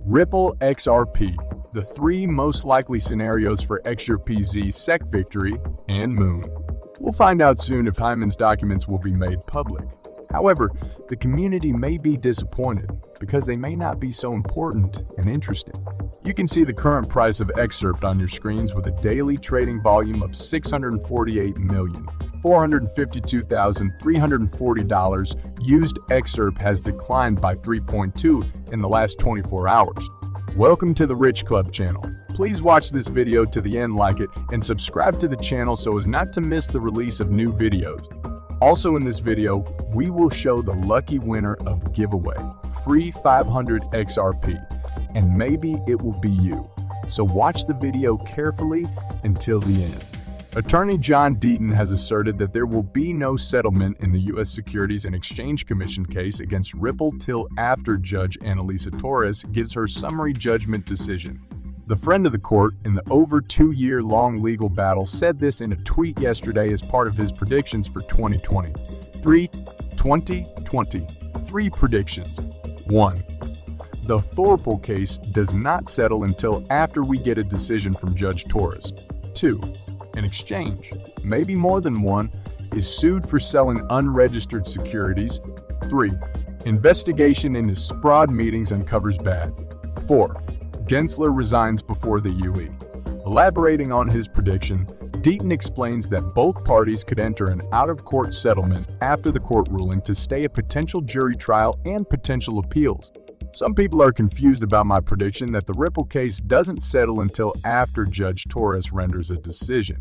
Ripple XRP, the three most likely scenarios for XRP's SEC victory, and Moon. We'll find out soon if Hinman's documents will be made public. However, the community may be disappointed because they may not be so important and interesting. You can see the current price of XRP on your screens with a daily trading volume of $648,452,340. Used XRP has declined by 3.2 in the last 24 hours. Welcome to the Rich Club channel. Please watch this video to the end, like it, and subscribe to the channel so as not to miss the release of new videos. Also in this video, we will show the lucky winner of giveaway, free 500 XRP, and maybe it will be you. So watch the video carefully until the end. Attorney John Deaton has asserted that there will be no settlement in the U.S. Securities and Exchange Commission case against Ripple till after Judge Analisa Torres gives her summary judgment decision. The friend of the court in the over 2-year-long legal battle said this in a tweet yesterday as part of his predictions for 2020. 3 predictions. 1. The Thorple case does not settle until after we get a decision from Judge Torres. 2. An exchange, maybe more than one, is sued for selling unregistered securities. 3. Investigation into fraud meetings uncovers bad. 4. Gensler resigns before the UE. Elaborating on his prediction, Deaton explains that both parties could enter an out-of-court settlement after the court ruling to stay a potential jury trial and potential appeals. Some people are confused about my prediction that the Ripple case doesn't settle until after Judge Torres renders a decision.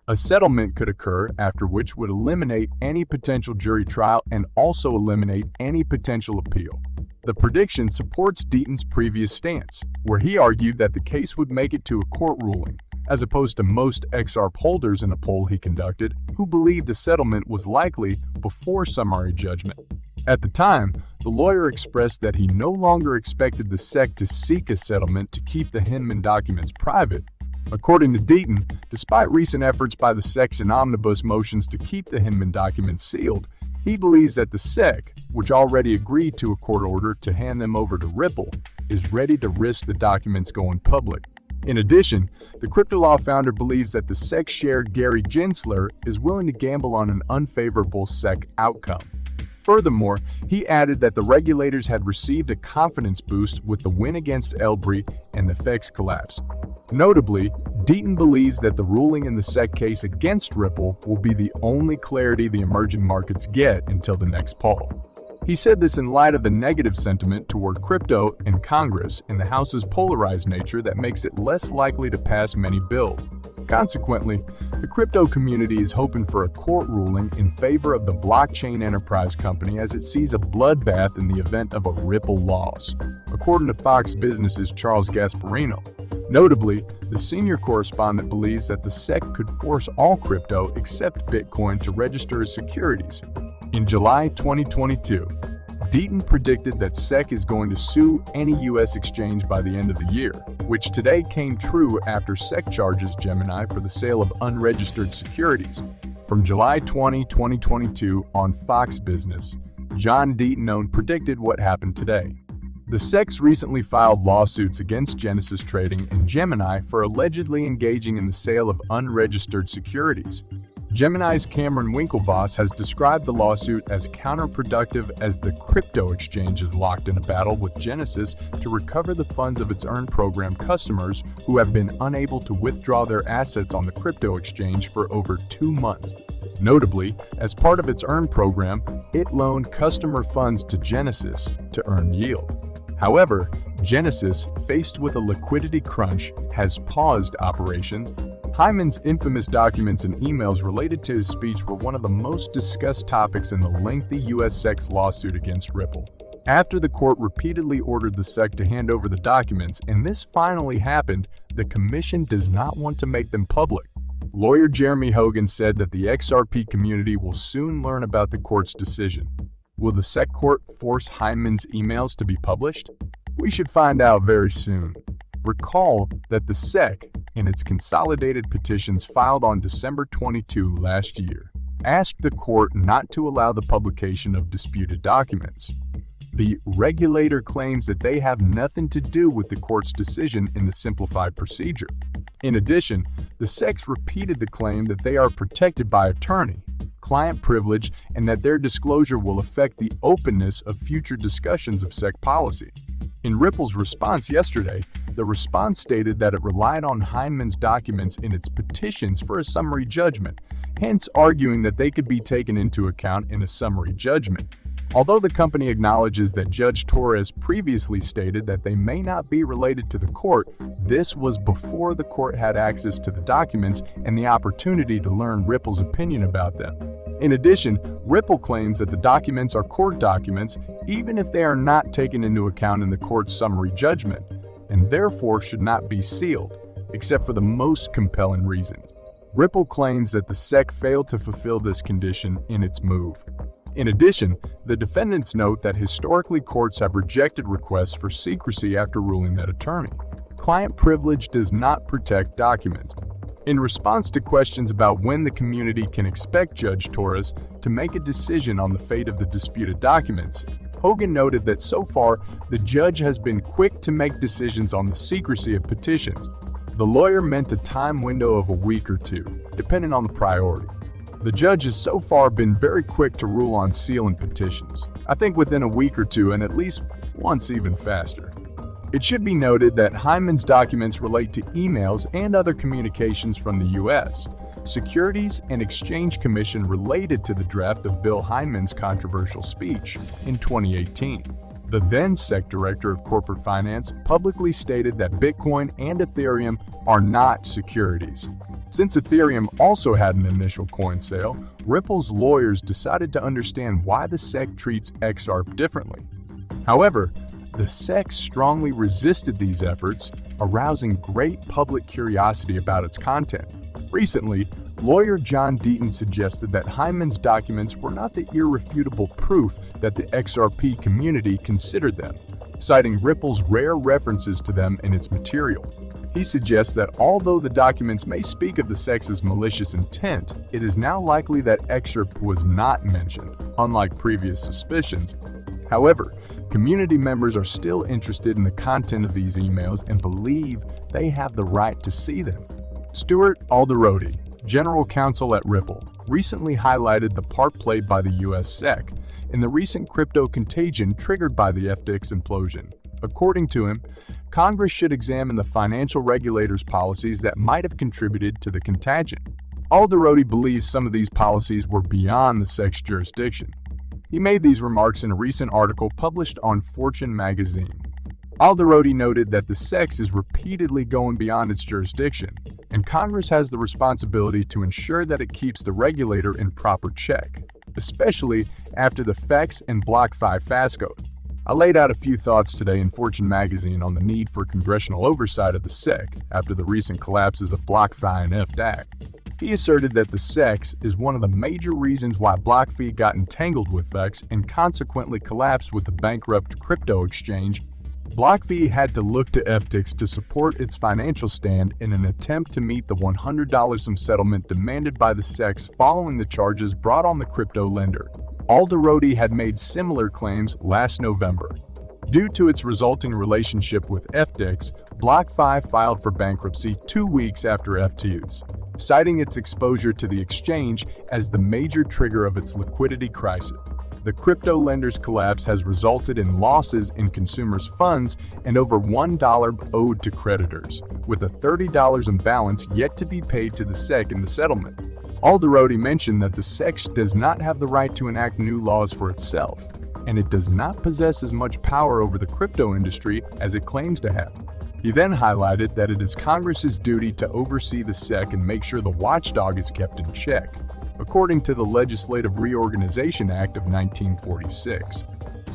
A settlement could occur, after which would eliminate any potential jury trial and also eliminate any potential appeal. The prediction supports Deaton's previous stance, where he argued that the case would make it to a court ruling, as opposed to most XRP holders in a poll he conducted, who believed a settlement was likely before summary judgment. At the time, the lawyer expressed that he no longer expected the SEC to seek a settlement to keep the Hinman documents private. According to Deaton, despite recent efforts by the SEC and omnibus motions to keep the Hinman documents sealed, he believes that the SEC, which already agreed to a court order to hand them over to Ripple, is ready to risk the documents going public. In addition, the crypto law founder believes that the SEC chair Gary Gensler is willing to gamble on an unfavorable SEC outcome. Furthermore, he added that the regulators had received a confidence boost with the win against Elbrey and the FX collapse. Notably, Deaton believes that the ruling in the SEC case against Ripple will be the only clarity the emerging markets get until the next poll. He said this in light of the negative sentiment toward crypto in Congress and the House's polarized nature that makes it less likely to pass many bills. Consequently, the crypto community is hoping for a court ruling in favor of the blockchain enterprise company as it sees a bloodbath in the event of a Ripple loss, according to Fox Business's Charles Gasparino. Notably, the senior correspondent believes that the SEC could force all crypto except Bitcoin to register as securities. In July 2022, Deaton predicted that SEC is going to sue any U.S. exchange by the end of the year, which today came true after SEC charges Gemini for the sale of unregistered securities. From July 20, 2022 on Fox Business, John Deaton predicted what happened today. The SEC's recently filed lawsuits against Genesis Trading and Gemini for allegedly engaging in the sale of unregistered securities. Gemini's Cameron Winklevoss has described the lawsuit as counterproductive as the crypto exchange is locked in a battle with Genesis to recover the funds of its Earn program customers who have been unable to withdraw their assets on the crypto exchange for over 2 months. Notably, as part of its Earn program, it loaned customer funds to Genesis to earn yield. However, Genesis, faced with a liquidity crunch, has paused operations. Hinman's infamous documents and emails related to his speech were one of the most discussed topics in the lengthy U.S. SEC's lawsuit against Ripple. After the court repeatedly ordered the SEC to hand over the documents, and this finally happened, the commission does not want to make them public. Lawyer Jeremy Hogan said that the XRP community will soon learn about the court's decision. Will the SEC court force Hinman's emails to be published? We should find out very soon. Recall that the SEC, in its consolidated petitions filed on December 22 last year, asked the court not to allow the publication of disputed documents. The regulator claims that they have nothing to do with the court's decision in the simplified procedure. In addition, the SEC repeated the claim that they are protected by attorney-client privilege and that their disclosure will affect the openness of future discussions of SEC policy. In Ripple's response yesterday, the response stated that it relied on Hinman's documents in its petitions for a summary judgment, hence arguing that they could be taken into account in a summary judgment. Although the company acknowledges that Judge Torres previously stated that they may not be related to the court, this was before the court had access to the documents and the opportunity to learn Ripple's opinion about them. In addition, Ripple claims that the documents are court documents even if they are not taken into account in the court's summary judgment, and therefore should not be sealed, except for the most compelling reasons. Ripple claims that the SEC failed to fulfill this condition in its move. In addition, the defendants note that historically courts have rejected requests for secrecy after ruling that attorney-client privilege does not protect documents. In response to questions about when the community can expect Judge Torres to make a decision on the fate of the disputed documents, Hogan noted that so far, the judge has been quick to make decisions on the secrecy of petitions. The lawyer meant a time window of a week or two, depending on the priority. The judge has so far been very quick to rule on sealing petitions. I think within a week or two, and at least once even faster. It should be noted that Hinman's documents relate to emails and other communications from the U.S. Securities and Exchange Commission related to the draft of Bill Hinman's controversial speech in 2018. The then SEC Director of Corporate Finance publicly stated that Bitcoin and Ethereum are not securities. Since Ethereum also had an initial coin sale, Ripple's lawyers decided to understand why the SEC treats XRP differently. However, the SEC strongly resisted these efforts, arousing great public curiosity about its content. Recently, lawyer John Deaton suggested that Hinman's documents were not the irrefutable proof that the XRP community considered them, citing Ripple's rare references to them in its material. He suggests that although the documents may speak of the SEC's malicious intent, it is now likely that XRP was not mentioned, unlike previous suspicions. However, community members are still interested in the content of these emails and believe they have the right to see them. Stuart Alderoty, General Counsel at Ripple, recently highlighted the part played by the U.S. SEC in the recent crypto contagion triggered by the FTX implosion. According to him, Congress should examine the financial regulators' policies that might have contributed to the contagion. Alderoty believes some of these policies were beyond the SEC's jurisdiction. He made these remarks in a recent article published on Fortune magazine. Alderoty noted that the SEC is repeatedly going beyond its jurisdiction, and Congress has the responsibility to ensure that it keeps the regulator in proper check, especially after the FEX and BlockFi fiasco. I laid out a few thoughts today in Fortune magazine on the need for congressional oversight of the SEC after the recent collapses of BlockFi and FTX. He asserted that the SEC is one of the major reasons why BlockFi got entangled with FEX and consequently collapsed with the bankrupt crypto exchange. BlockFi had to look to FTX to support its financial stand in an attempt to meet the $100 settlement demanded by the SEC following the charges brought on the crypto lender. Alderoty had made similar claims last November. Due to its resulting relationship with FTX, BlockFi filed for bankruptcy 2 weeks after FTX, citing its exposure to the exchange as the major trigger of its liquidity crisis. The crypto lender's collapse has resulted in losses in consumers' funds and over $1 owed to creditors, with a $30 imbalance yet to be paid to the SEC in the settlement. Alderoty mentioned that the SEC does not have the right to enact new laws for itself, and it does not possess as much power over the crypto industry as it claims to have. He then highlighted that it is Congress's duty to oversee the SEC and make sure the watchdog is kept in check, according to the Legislative Reorganization Act of 1946.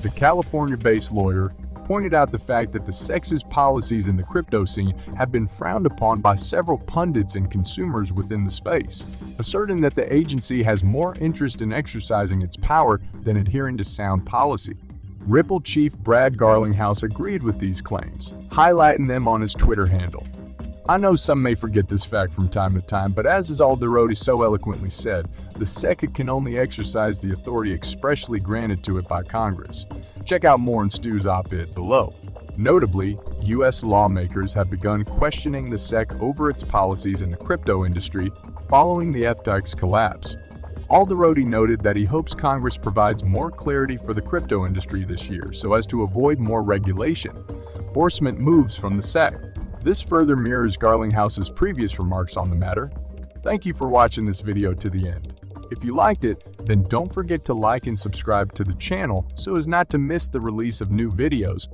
The California-based lawyer pointed out the fact that the SEC's policies in the crypto scene have been frowned upon by several pundits and consumers within the space, asserting that the agency has more interest in exercising its power than adhering to sound policy. Ripple chief Brad Garlinghouse agreed with these claims, highlighting them on his Twitter handle. I know some may forget this fact from time to time, but as Alderoty so eloquently said, the SEC can only exercise the authority expressly granted to it by Congress. Check out more in Stu's op-ed below. Notably, U.S. lawmakers have begun questioning the SEC over its policies in the crypto industry following the FTX collapse. Alderodi noted that he hopes Congress provides more clarity for the crypto industry this year so as to avoid more regulation. Enforcement moves from the SEC. This further mirrors Garlinghouse's previous remarks on the matter. Thank you for watching this video to the end. If you liked it, then don't forget to like and subscribe to the channel so as not to miss the release of new videos.